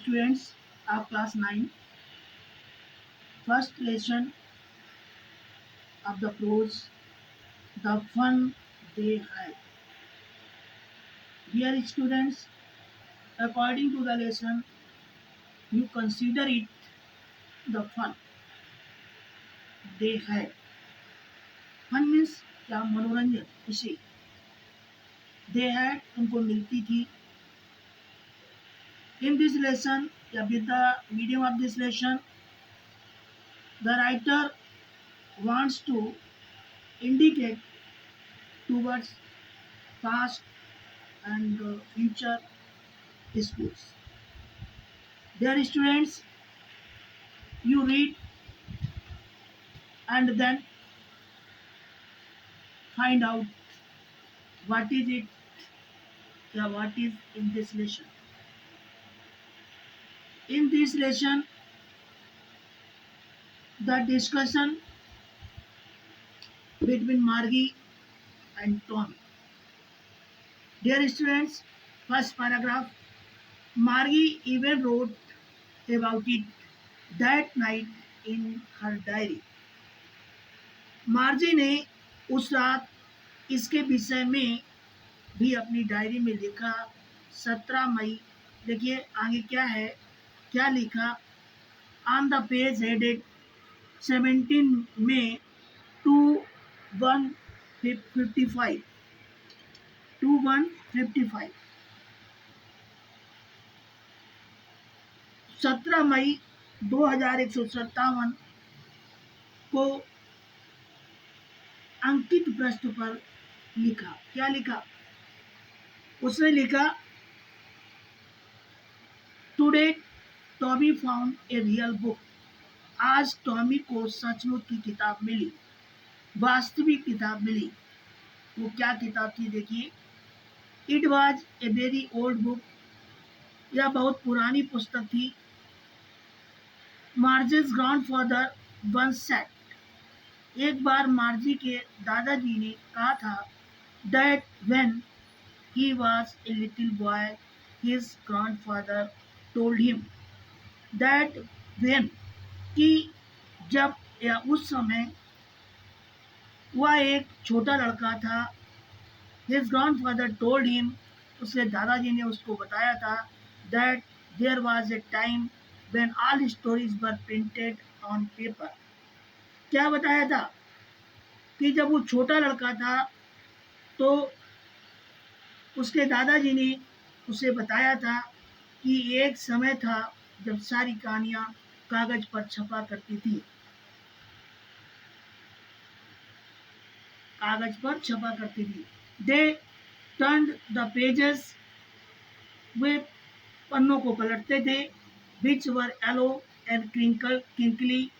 students of class 9, first lesson of the prose, the fun they had. Dear students, according to the lesson, you consider it the fun they had. Fun means क्या मनोरंजन खुशी they had उनको मिलती थी. In this lesson या with the medium of this lesson, the writer wants to indicate towards past and future schools. Dear students, you read and then find out what is it, what is in this lesson. In this lesson, the discussion between Margie and Tommy. Dear students, first paragraph, Margie even wrote about it that night in her diary. मार्जी ने उस रात इसके विषय में भी अपनी diary में लिखा. 17 मई. देखिए आगे क्या है, क्या लिखा. On the page headed 17 May 2155. 2155. 17 मई 2157 को अंकित पृष्ठ पर लिखा. क्या लिखा? उसने लिखा, today Tommy found a real book. आज टॉमी को सचमुच की किताब मिली, वास्तविक किताब मिली. वो क्या किताब थी देखिए. It was a very old book. यह बहुत पुरानी पुस्तक थी. मार्जेस ग्रैंडफादर वंस सेड. एक बार मार्जी के दादाजी ने कहा था, that when he was a little boy his grandfather told him. That when कि जब या उस समय वह एक छोटा लड़का था. His grandfather told him. उसके दादाजी ने उसको बताया था, that there was a time when all stories were printed on paper. क्या बताया था कि जब वो छोटा लड़का था तो उसके दादाजी ने उसे बताया था कि एक समय था जब सारी कहानियां कागज पर छपा करती थी. कागज पर छपा करती थी. They turned the pages. वे पन्नों को पलटते थे. Which were yellow and crinkly.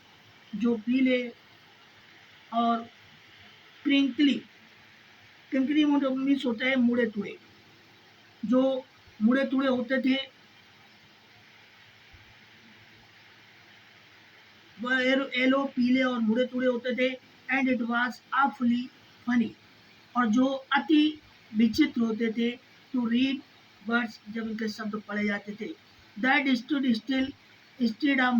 जो पीले और क्रिंकली. क्रिंकली मीन्स होता है मुड़े तुड़े. जो मुड़े तुड़े होते थे वह येलो पीले और मुड़े तुड़े होते थे. And it was awfully funny. और जो अति विचित्र होते थे टू रीड वर्ड्स. जब उनके शब्द पढ़े जाते थे. That stood still instead of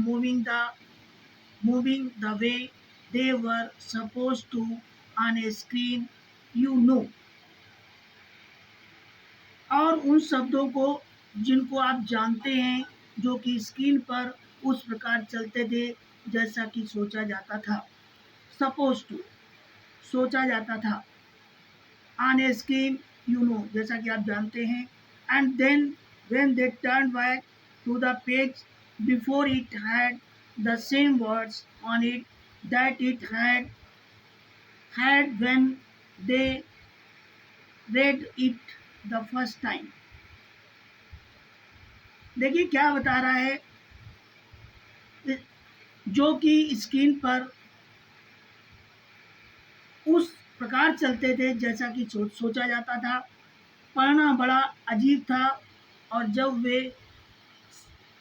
moving the way they were supposed to on a screen, you know. और उन शब्दों को जिनको आप जानते हैं, जो कि स्क्रीन पर उस प्रकार चलते थे जैसा कि सोचा जाता था. सपोज टू सोचा जाता था. On a screen you know जैसा कि आप जानते हैं. And then when they turn back to the page before it had the same words on it that it had when they read it the first time. देखिए क्या बता रहा है, जो कि स्क्रीन पर उस प्रकार चलते थे जैसा कि सोचा जाता था. पढ़ना बड़ा अजीब था. और जब वे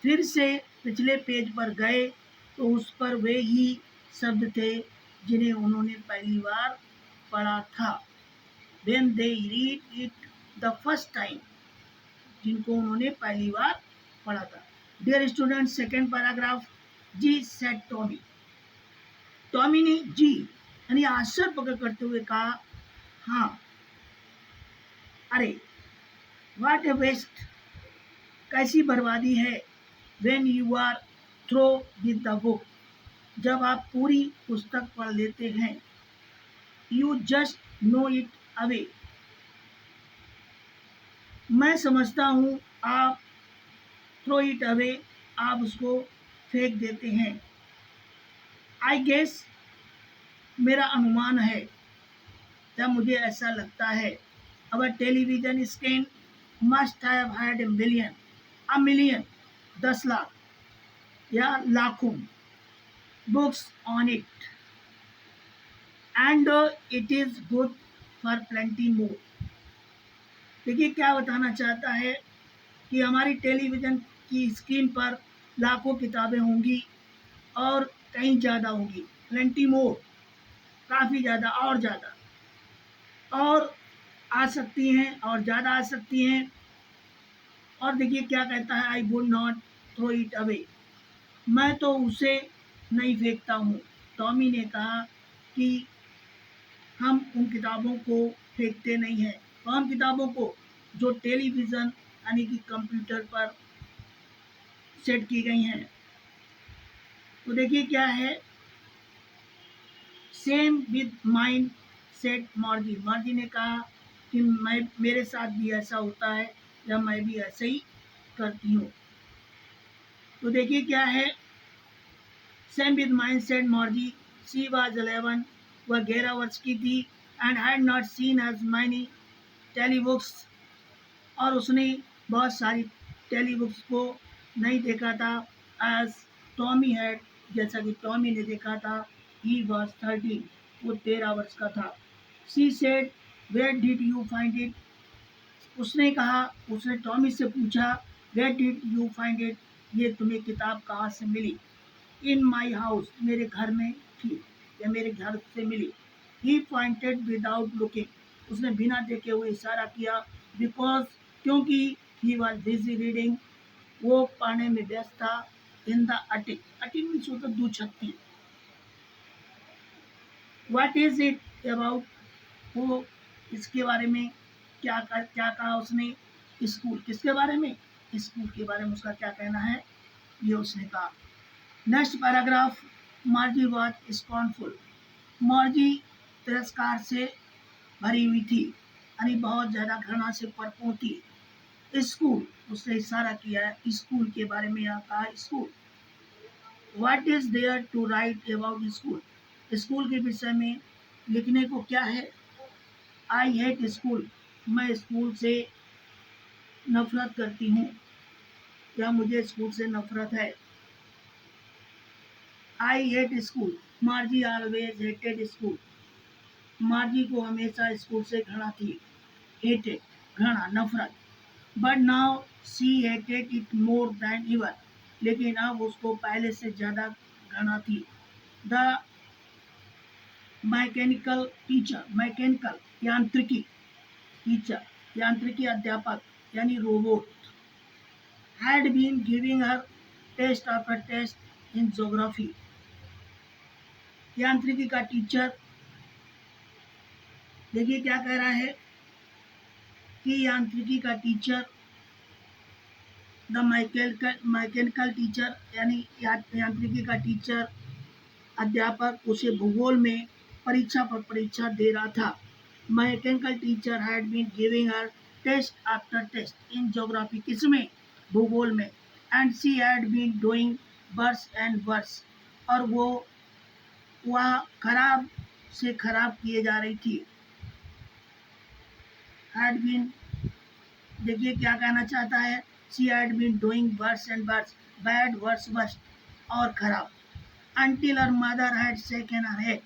फिर से पिछले पेज पर गए तो उस पर वे ही शब्द थे जिन्हें उन्होंने पहली बार पढ़ा था. When they read it the first time. जिनको उन्होंने पहली बार पढ़ा था. डियर स्टूडेंट, सेकेंड पैराग्राफ, जी सेड टॉमी। टॉमी ने जी यानी आश्चर्य प्रकट करते हुए कहा, हाँ, अरे, व्हाट ए वेस्ट, कैसी बर्बादी है। When you are through with the book, जब आप पूरी पुस्तक पढ़ लेते हैं। You just no it away, मैं समझता हूँ आप थ्रो इट अवे, आप उसको फेंक देते हैं। आई गेस, मेरा अनुमान है, जब मुझे ऐसा लगता है। Our television screen must have had a million, 10 lakh या लाखों books on it, and it is good for plenty more. देखिए क्या बताना चाहता है कि हमारी टेलीविज़न की स्क्रीन पर लाखों किताबें होंगी और कहीं ज़्यादा होंगी, प्लेंटी मोर, काफ़ी ज़्यादा और ज़्यादा, और आ सकती हैं और ज़्यादा आ सकती हैं। और देखिए क्या कहता है, I would not throw it away, मैं तो उसे नहीं फेंकता हूँ। टॉमी ने कहा कि हम उन किताबों को फेंकते नहीं हैं, कौन किताबों को, जो टेलीविज़न यानी कि कंप्यूटर पर सेट की गई हैं। तो देखिए क्या है, सेम विद माइंड सेट मॉर्जी, मॉर्जी ने कहा कि मैं, मेरे साथ भी ऐसा होता है या मैं भी ऐसे ही करती हूँ। तो देखिए क्या है, same with mind set Margie, she was 11, वह 11 वर्ष की थी, and had not seen as many telebooks, और उसने बहुत सारी टेलीबुक्स को नहीं देखा था, एज टॉमी हैड, जैसा कि टॉमी ने देखा था। ही वॉज 13, वो 13 वर्ष का था। She said, where did you find it, उसने कहा, उसने टॉमी से पूछा, where did you find it, ये तुम्हें किताब कहाँ से मिली। इन माई हाउस, मेरे घर में थी या मेरे घर से मिली। ही पॉइंटेड विदाउट लुकिंग, उसने बिना देखे हुए इशारा किया, बिकॉज, क्योंकि ही वॉज बिजी रीडिंग, वो पढ़ने में व्यस्त था। इन द अटिक, अटिक मीन्स होता दो छत्ती। व्हाट इज इट अबाउट, वो इसके बारे में क्या कहा उसने, स्कूल, किसके बारे में, स्कूल के बारे में उसका क्या कहना है, ये उसने कहा। Next paragraph, Margie was scornful, Margie तिरस्कार से भरी हुई थी, यानी बहुत ज़्यादा घृणा से भरपूर थी। स्कूल, उसने इशारा किया है स्कूल के बारे में, यहाँ कहा school. What is there to write about school, school के विषय में लिखने को क्या है। आई हेट स्कूल, मैं स्कूल से नफरत करती हूँ या मुझे स्कूल से नफरत है। I hate school, Margie always hated school, Margie को हमेशा स्कूल से घृणा थी। हेटेड, घृणा, नफरत। But now she hated it more than ever, लेकिन अब उसको पहले से ज़्यादा घृणा थी। द मैकेनिकल टीचर, मैकेनिकल यांत्रिकी टीचर, यांत्रिकी अध्यापक यानी robot, had been giving her test after test in geography, यांत्रिकी का टीचर, देखिए क्या कह रहा है कि यांत्रिकी का टीचर, द मैकेनिकल टीचर यानी यांत्रिकी का टीचर, अध्यापक उसे भूगोल में परीक्षा पर परीक्षा दे रहा था। Mechanical teacher had been giving her test after test in geography, किसमें, भूगोल में, and she had been doing worse and worse, और वह खराब से खराब किए जा रही थी। हैड बीन, देखिए क्या कहना चाहता है, she had been doing worse and worse, bad, worse, worst, और खराब। Until her mother had shaken her head,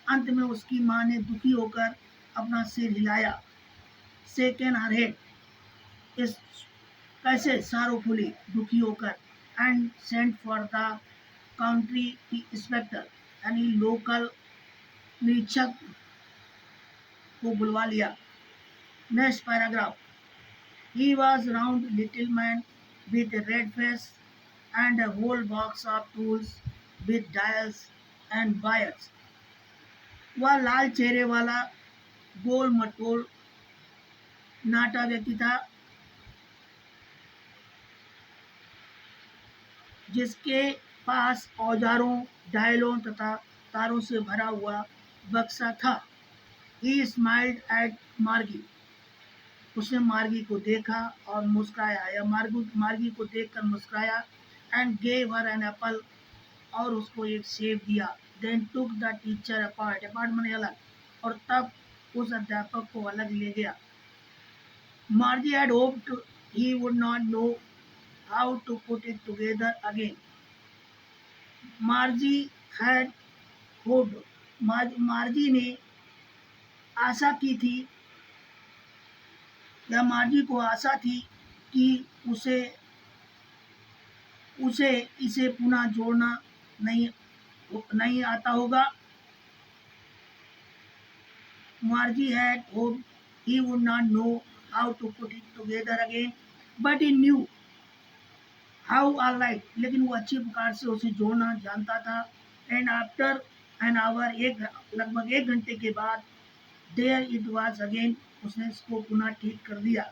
अंत में उसकी माँ ने दुखी होकर अपना सिर हिलाया। शेकन हर हेड, इस कैसे, सारोफुली, दुखी होकर। And sent for the county inspector, यानी लोकल निरीक्षक को बुलवा लिया। Next paragraph, he was round little man with a red face and a whole box of tools with dials and wires. वह लाल चेहरे वाला गोल मटोल नाटा व्यक्ति था जिसके पास औजारों, डायलों तथा तारों से भरा हुआ बक्सा था। He smiled at मार्गी। उसने मार्गी को देखा और मुस्कुराया या मार्गी को देखकर मुस्कुराया and gave her an apple और उसको एक सेब दिया। Then took the teacher apart, apart माने अलग, और तब उस अध्यापक को अलग ले गया। मार्जी had hoped he would not know how to put it together again. मार्जी had hoped, मार्जी ने आशा की थी या मार्जी को आशा थी कि उसे उसे इसे पुनः जोड़ना नहीं आता होगा। Margie had hoped he would not know how to put it together again, but he knew how alright. लेकिन वो अच्छी प्रकार से उसे जोड़ना जानता था। And after an hour, लगभग 1 घंटे के बाद, there it was again. उसने इसको पुनः ठीक कर दिया।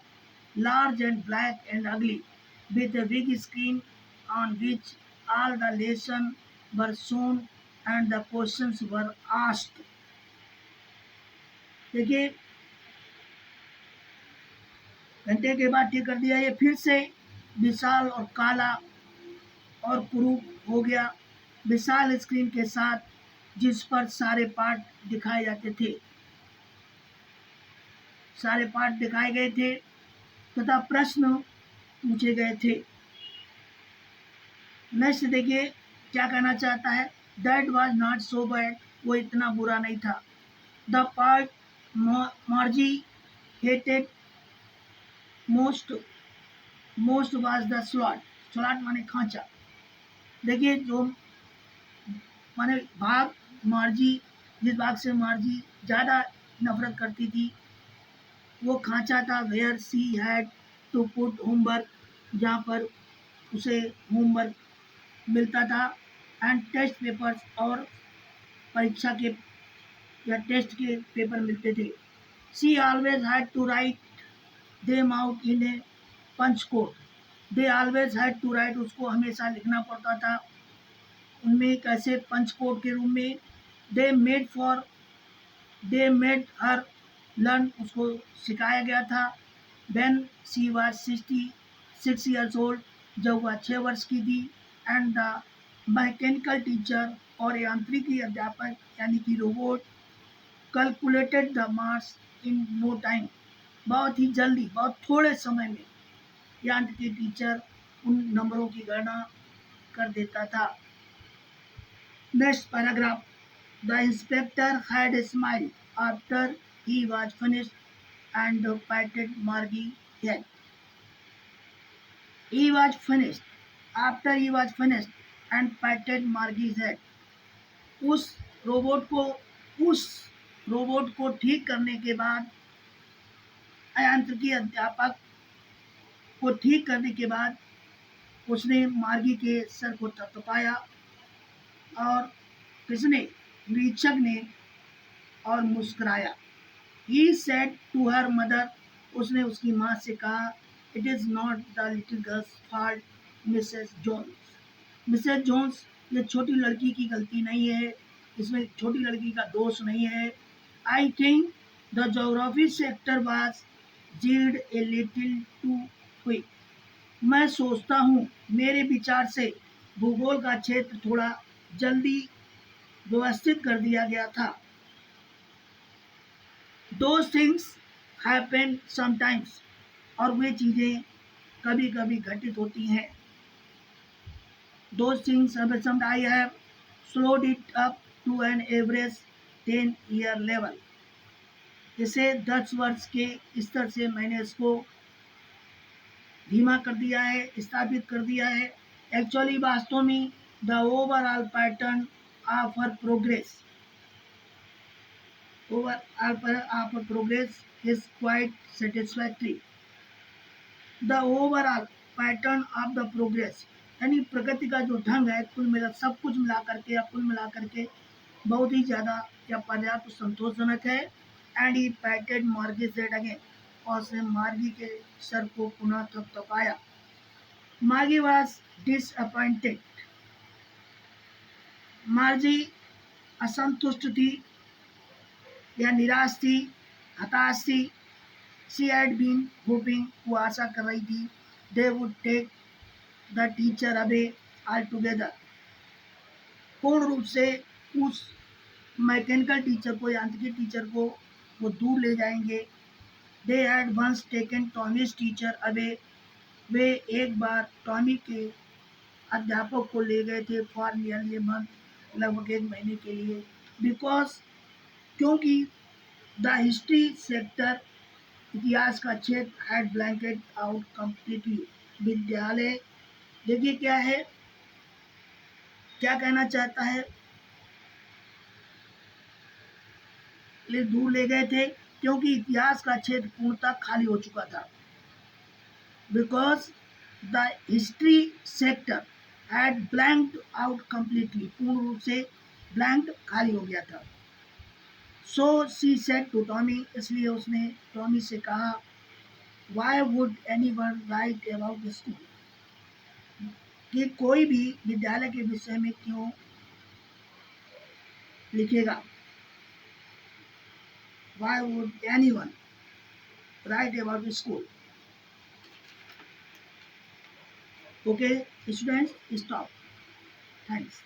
Large and black and ugly, with a big screen on which all the lessons were shown and the questions were asked. देखिए, घंटे के बाद ठीक कर दिया। ये फिर से विशाल और काला और कुरूप हो गया, विशाल स्क्रीन के साथ जिस पर सारे पाठ दिखाए जाते थे, सारे पाठ दिखाए गए थे तथा प्रश्न पूछे गए थे। नेक्स्ट देखिए क्या कहना चाहता है। That was not so bad, वो इतना बुरा नहीं था। The part मार्जी hated most was the slot माने खांचा। देखिए जो माने भाग मार्जी, जिस भाग से मार्जी ज़्यादा नफरत करती थी वो खांचा था। Where she had to put homework, जहाँ पर उसे होमवर्क मिलता था, एंड टेस्ट पेपर्स, और परीक्षा के या टेस्ट के पेपर मिलते थे। She always had to write them out in a punch code, they always had to write, उसको हमेशा लिखना पड़ता था उनमें कैसे पंच कोड के रूप में। दे मेड हर लर्न, उसको सिखाया गया था। When she was 66 years old, जब वह 6 वर्ष की थी। एंड द मैकेनिकल टीचर, और यांत्रिकी अध्यापक यानी कि robot, calculated the marks in no time, बहुत ही जल्दी, बहुत थोड़े समय में यांत्रिकी टीचर उन नंबरों की गणना कर देता था। Next paragraph. The inspector had a smile after he was finished and patted Margie's head. He was finished. After he was finished and patted Margie's head. उस रोबोट को ठीक करने के बाद, यांत्रिकी अध्यापक को ठीक करने के बाद उसने मार्गी के सर को थपथपाया और किसने, निरीक्षक ने, और मुस्कुराया। He said to her mother, उसने उसकी माँ से कहा, It is not the little girl's fault, Mrs. Jones. Mrs. Jones, ये छोटी लड़की की गलती नहीं है, इसमें छोटी लड़की का दोष नहीं है। I think the geography sector was jigged a little too quick. मैं सोचता हूँ, मेरे विचार से भूगोल का क्षेत्र थोड़ा जल्दी व्यवस्थित कर दिया गया था। Those things happen sometimes, और वे चीज़ें कभी कभी घटित होती हैं। Those things happen sometimes. I have slowed it up to an average 10-year level. इसे 10 वर्ष के स्तर से मैंने इसको धीमा कर दिया है, स्थापित कर दिया है। एक्चुअली वास्तव में the overall pattern of her progress is quite satisfactory. The overall pattern of the progress, यानी प्रकृति का जो ढंग है कुल मिला सब कुछ मिला करके या कुल मिला करके बहुत ही ज़्यादा या पर्याप्त संतोषजनक है। एंड ही पैटेड मार्गी सेड अगेन, और उसने मार्गी के सर को पुनः थपथपाया। मार्गी वॉज डिसअपॉइंटेड, मार्जी असंतुष्ट थी या निराश थी, हताश थी। शी हैड बीन होपिंग, वो आशा कर रही थी, they would take the teacher away altogether, पूर्ण रूप से उस मैकेनिकल टीचर को, यांत्रिकी टीचर को वो दूर ले जाएंगे। They had once taken Tommy's teacher away, वे एक बार टॉमी के अध्यापक को ले गए थे फॉर नियरली मंथ, लगभग एक महीने के लिए। बिकॉज, क्योंकि द हिस्ट्री सेक्टर, इतिहास का क्षेत्र, हैड ब्लैंकेट आउट कंप्लीटली, विद्यालय, देखिए क्या है, क्या कहना चाहता है, ले दूर ले गए थे क्योंकि इतिहास का क्षेत्र पूर्णतः खाली हो चुका था। Because the history sector had blanked out completely, पूर्ण रूप से ब्लैंक खाली हो गया था। So she said to Tommy, इसलिए उसने टॉमी से कहा, why would anyone write about school, कि कोई भी विद्यालय के विषय में क्यों लिखेगा। Why would anyone write about school. Okay students, stop. Thanks.